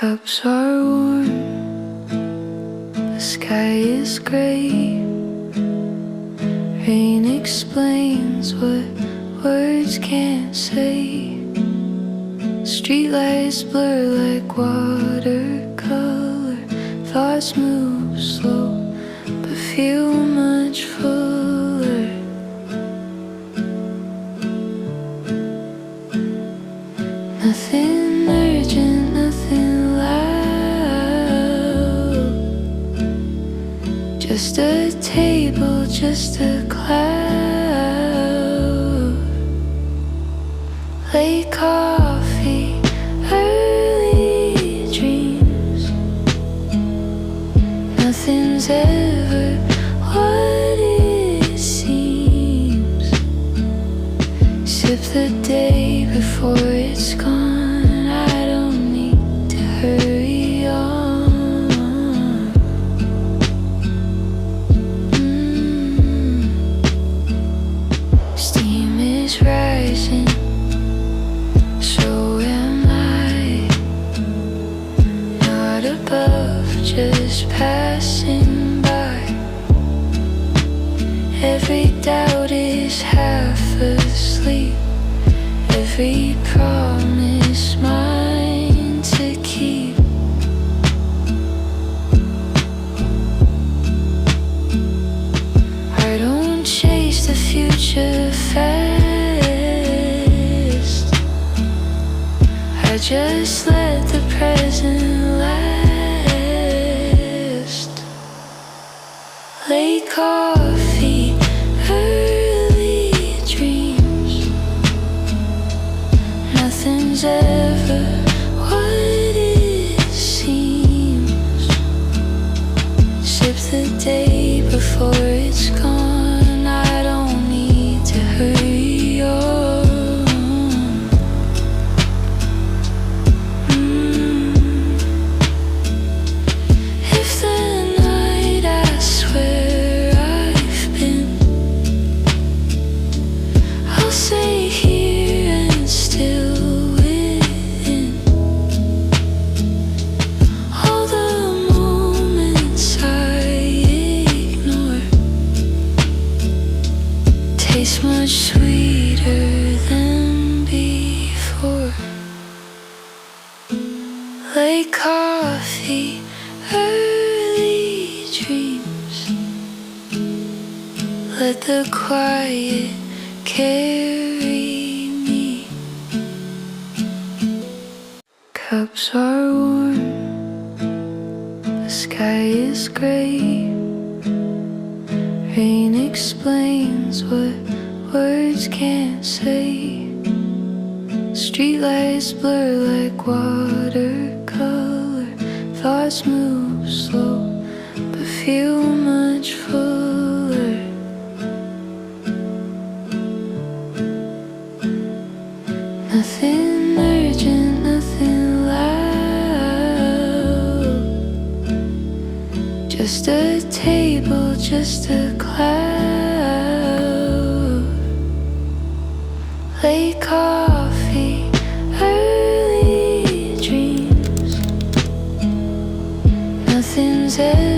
Cups are warm, the sky is gray. Rain explains what words can't say. Streetlights blur like watercolor. Thoughts move slow, but feel much fuller. Nothing urgent, nothing loud. Just a table, just a cloud. Late coffee, early dreams. Nothing's ever what it seems. Sip the day before it's gone. I don't need to hurry on. Steam is rising, so am I. Not above, just passing by. Every doubt is half asleep. Every promise mine to keep. I don't chase the future fast. I just let the present last. Late coffee, early dreams. Nothing's ever what it seems. Sip the day before it's gone. I don't need to hurry on. If the night asks where I've been, I'll say here and still within. All the moments I ignore taste much sweeter than before. Late coffee, early dreams. Let the quiet carry me. Cups are warm, the sky is gray. Rain explains what words can't say. Streetlights blur like watercolor. Thoughts move slow, but feel much fuller. Nothing urgent, nothing loud. Just a table, just a cloud. Late coffee, early dreams. Nothing's ever